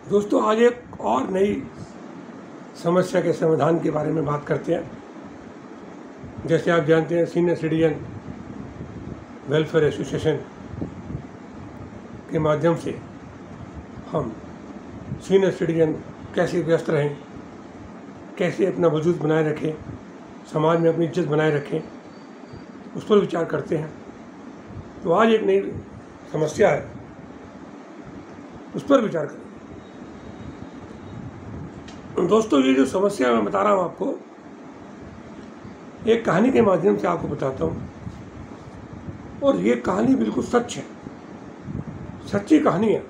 दोस्तों, आज एक और नई समस्या के समाधान के बारे में बात करते हैं। जैसे आप जानते हैं, सीनियर सिटीजन वेलफेयर एसोसिएशन के माध्यम से हम सीनियर सिटीजन कैसे व्यस्त रहें, कैसे अपना वजूद बनाए रखें, समाज में अपनी इज्जत बनाए रखें, उस पर विचार करते हैं। तो आज एक नई समस्या है, उस पर विचार करें। दोस्तों, ये जो समस्या मैं बता रहा हूँ आपको, एक कहानी के माध्यम से आपको बताता हूँ, और ये कहानी बिल्कुल सच है, सच्ची कहानी है।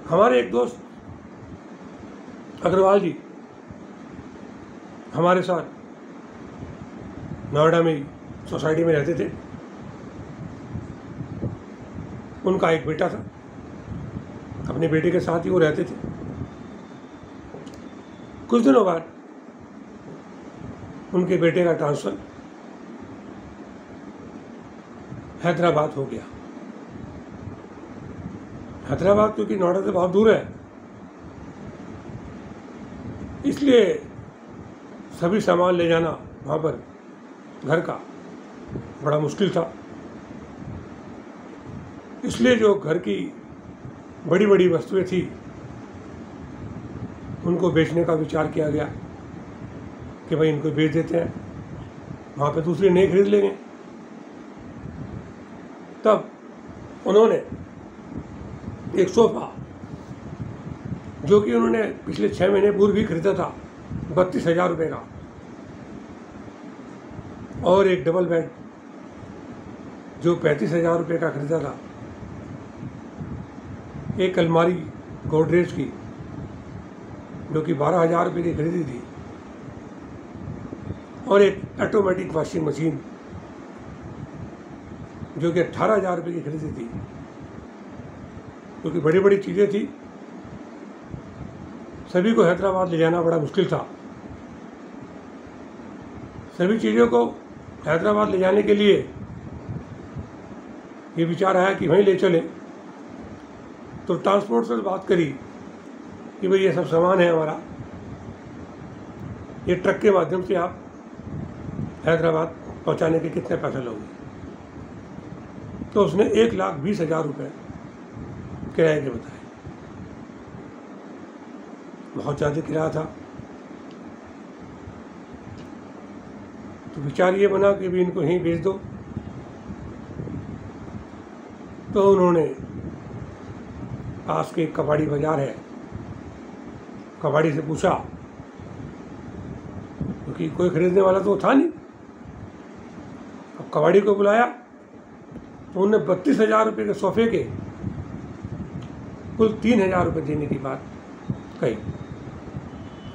हमारे एक दोस्त अग्रवाल जी हमारे साथ नोएडा में सोसाइटी में रहते थे। उनका एक बेटा था, अपने बेटे के साथ ही वो रहते थे। कुछ दिनों बाद उनके बेटे का ट्रांसफ़र हैदराबाद हो गया। हैदराबाद क्योंकि नोएडा से बहुत दूर है, इसलिए सभी सामान ले जाना वहाँ पर घर का बड़ा मुश्किल था। इसलिए जो घर की बड़ी बड़ी वस्तुएं थी, उनको बेचने का विचार किया गया कि भाई इनको बेच देते हैं, वहाँ पे दूसरे नए खरीद लेंगे। तब उन्होंने एक सोफ़ा, जो कि उन्होंने पिछले 6 महीने पूर्व भी खरीदा था 32,000 रुपये का, और एक डबल बेड जो 35,000 रुपये का खरीदा था, एक अलमारी गोदरेज की जो कि 12,000 रुपये की खरीदी थी, और एक ऑटोमेटिक वॉशिंग मशीन जो कि 18,000 रुपये की खरीदी थी। क्योंकि बड़ी बड़ी चीज़ें थी, सभी को हैदराबाद ले जाना बड़ा मुश्किल था। सभी चीज़ों को हैदराबाद ले जाने के लिए ये विचार आया कि वहीं ले चलें। तो ट्रांसपोर्ट से बात करी कि भाई ये सब सामान है हमारा, ये ट्रक के माध्यम से आप हैदराबाद पहुंचाने के कितने पैसे लोगे। तो उसने 1,20,000 रुपये किराए के बताए। बहुत ज़्यादा किराया था। तो विचार ये बना कि भी इनको यहीं भेज दो। तो उन्होंने पास के कबाड़ी बाज़ार है, कबाड़ी से पूछा, क्योंकि कोई खरीदने वाला तो था नहीं। अब कबाड़ी को बुलाया तो उन्होंने 32,000 रुपये के सोफ़े के कुल 3,000 रुपये देने की बात कही,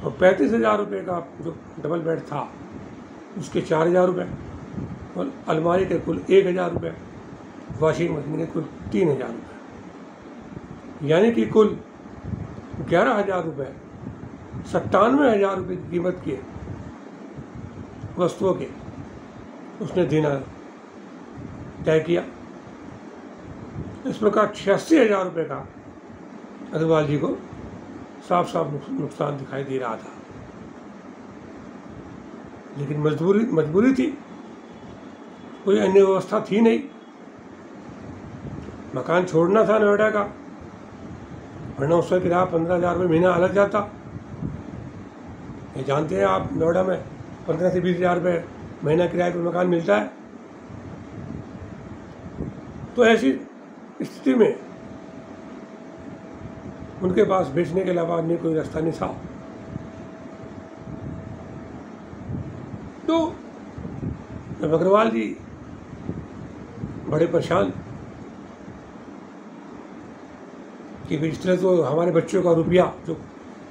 और 35,000 रुपये का जो डबल बेड था उसके 4,000 रुपये, और अलमारी के कुल 1,000 रुपये, वॉशिंग मशीन के कुल 3,000 रुपये, यानी कि कुल 11,000 रुपये, 97,000 रुपये की कीमत के वस्तुओं के उसने देना तय किया। इस प्रकार 86,000 रुपये का अग्रवाल जी को साफ साफ नुकसान दिखाई दे रहा था। लेकिन मजबूरी थी, कोई अन्य व्यवस्था थी नहीं। मकान छोड़ना था नोएडा का, वरना उसका किराया 15,000 रुपये महीना अलग जाता। ये जानते हैं आप, नोएडा में 15 से 20,000 रुपये महीना किराए पर मकान मिलता है। तो ऐसी स्थिति में उनके पास बेचने के अलावा अन्य कोई रास्ता नहीं था। तो जब अग्रवाल जी बड़े परेशान कि इस तरह तो हमारे बच्चों का रुपया जो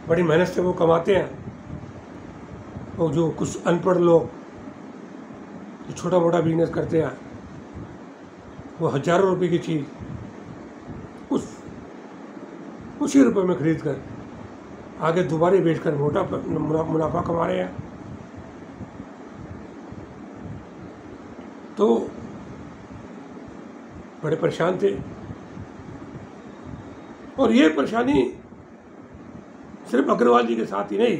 बड़ी मेहनत से वो कमाते हैं, और जो कुछ अनपढ़ लोग जो छोटा मोटा बिजनेस करते हैं, वो हज़ारों रुपए की चीज़ उसी रुपए में खरीद कर आगे दोबारा बेचकर मोटा मुनाफा कमा रहे हैं। तो बड़े परेशान थे। और ये परेशानी सिर्फ अग्रवाल जी के साथ ही नहीं,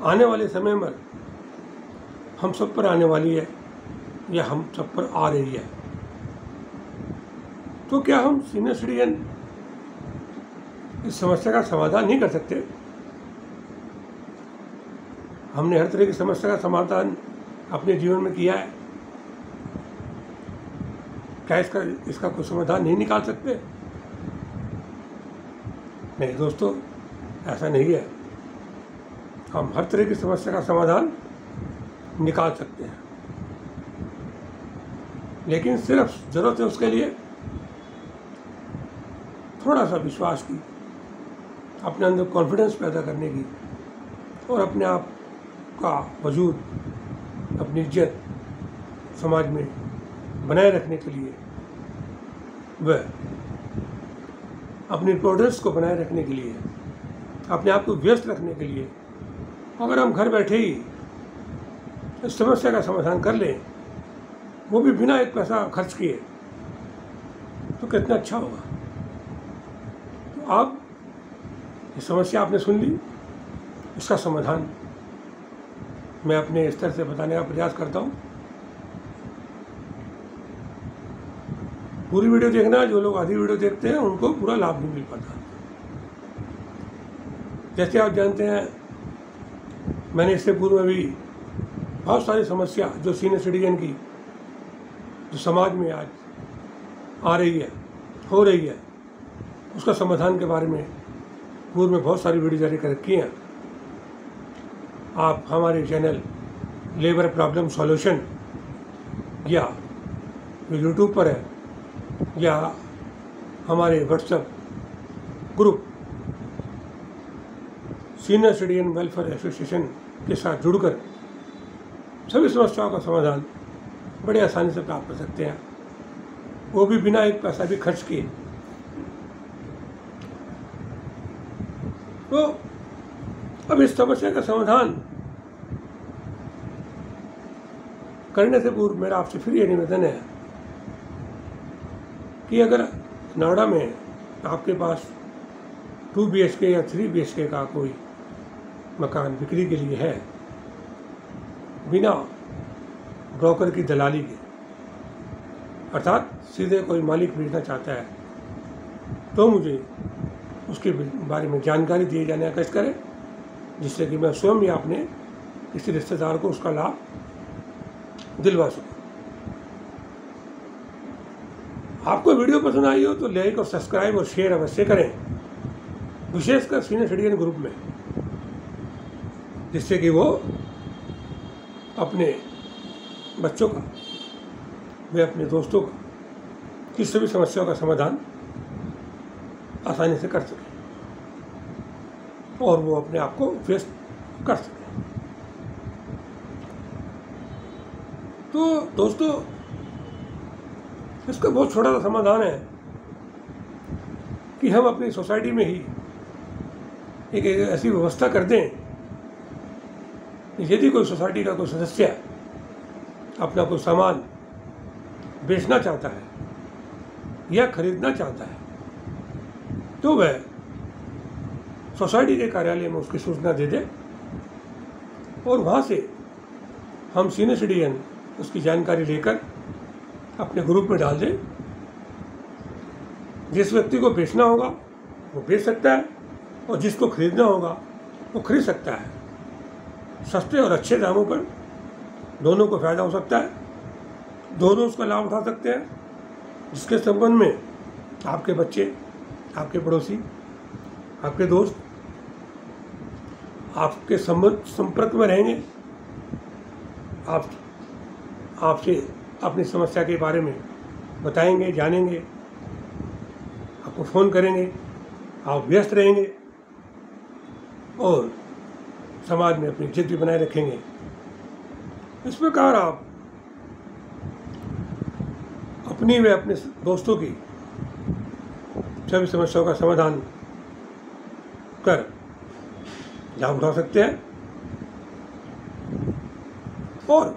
आने वाले समय में हम सब पर आने वाली है या हम सब पर आ रही है। तो क्या हम सीनियर सिटीजन इस समस्या का समाधान नहीं कर सकते? हमने हर तरह की समस्या का समाधान अपने जीवन में किया है, क्या इसका कोई समाधान नहीं निकाल सकते? नहीं दोस्तों, ऐसा नहीं है। हम हर तरह की समस्या का समाधान निकाल सकते हैं, लेकिन सिर्फ ज़रूरत है उसके लिए थोड़ा सा विश्वास की, अपने अंदर कॉन्फिडेंस पैदा करने की, और अपने आप का वजूद, अपनी इज्जत समाज में बनाए रखने के लिए, वह अपनी इम्पोर्टेंस को बनाए रखने के लिए, अपने आप को व्यस्त रखने के लिए अगर हम घर बैठे ही इस समस्या का समाधान कर लें, वो भी बिना एक पैसा खर्च किए, तो कितना अच्छा होगा। तो आप ये समस्या आपने सुन ली, इसका समाधान मैं अपने स्तर से बताने का प्रयास करता हूँ। पूरी वीडियो देखना, जो लोग आधी वीडियो देखते हैं उनको पूरा लाभ नहीं मिल पाता। जैसे आप जानते हैं, मैंने इससे पूर्व भी बहुत सारी समस्या जो सीनियर सिटीजन की, जो समाज में आज आ रही है, हो रही है, उसका समाधान के बारे में पूर्व में बहुत सारी वीडियो जारी कर रखी हैं। आप हमारे चैनल लेबर प्रॉब्लम सॉल्यूशन या जो यूट्यूब पर है, या हमारे WhatsApp group senior citizen welfare association के साथ जुड़कर सभी समस्याओं का समाधान बड़े आसानी से प्राप्त कर सकते हैं, वो भी बिना एक पैसा भी खर्च किए। तो अब इस समस्या का समाधान करने से पूर्व मेरा आपसे फिर ये निवेदन है कि अगर नोएडा में आपके पास 2 BHK या 3 BHK का कोई मकान बिक्री के लिए है, बिना ब्रोकर की दलाली के, अर्थात सीधे कोई मालिक बेचना चाहता है, तो मुझे उसके बारे में जानकारी दिए जाने का कष्ट करें, जिससे कि मैं स्वयं या अपने किसी रिश्तेदार को उसका लाभ दिलवा सकूँ। आपको वीडियो पसंद आई हो तो लाइक और सब्सक्राइब और शेयर अवश्य करें, विशेषकर सीनियर सिटीजन ग्रुप में, जिससे कि वो अपने बच्चों का, वे अपने दोस्तों का, किसी भी समस्याओं का समाधान आसानी से कर सकें और वो अपने आप को व्यस्त कर सकें। तो दोस्तों, इसका बहुत छोटा सा समाधान है कि हम अपनी सोसाइटी में ही एक ऐसी व्यवस्था कर दें कि यदि कोई सोसाइटी का कोई सदस्य अपना कोई सामान बेचना चाहता है या खरीदना चाहता है, तो वह सोसाइटी के कार्यालय में उसकी सूचना दे दे और वहाँ से हम सीनियर सिटीजन उसकी जानकारी लेकर अपने ग्रुप में डाल दें। जिस व्यक्ति को बेचना होगा वो बेच सकता है और जिसको खरीदना होगा वो खरीद सकता है। सस्ते और अच्छे दामों पर दोनों को फ़ायदा हो सकता है, दोनों उसका लाभ उठा सकते हैं। जिसके संबंध में आपके बच्चे, आपके पड़ोसी, आपके दोस्त आपके संपर्क में रहेंगे, आपसे अपनी समस्या के बारे में बताएंगे, जानेंगे, आपको फ़ोन करेंगे, आप व्यस्त रहेंगे और समाज में अपनी इज्जत भी बनाए रखेंगे। इस प्रकार आप अपनी व अपने दोस्तों की सभी समस्याओं का समाधान कर लाभ उठा सकते हैं। और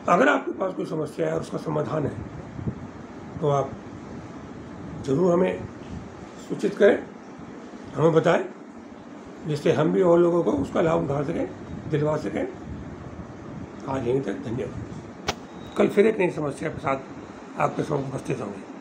अगर आपके पास कोई समस्या है और उसका समाधान है, तो आप ज़रूर हमें सूचित करें, हमें बताएं, जिससे हम भी और लोगों को उसका लाभ उठा सकें, दिलवा सकें। आज यहीं तक, धन्यवाद। कल फिर एक नई समस्या के साथ आपके समक्ष उपस्थित होंगे।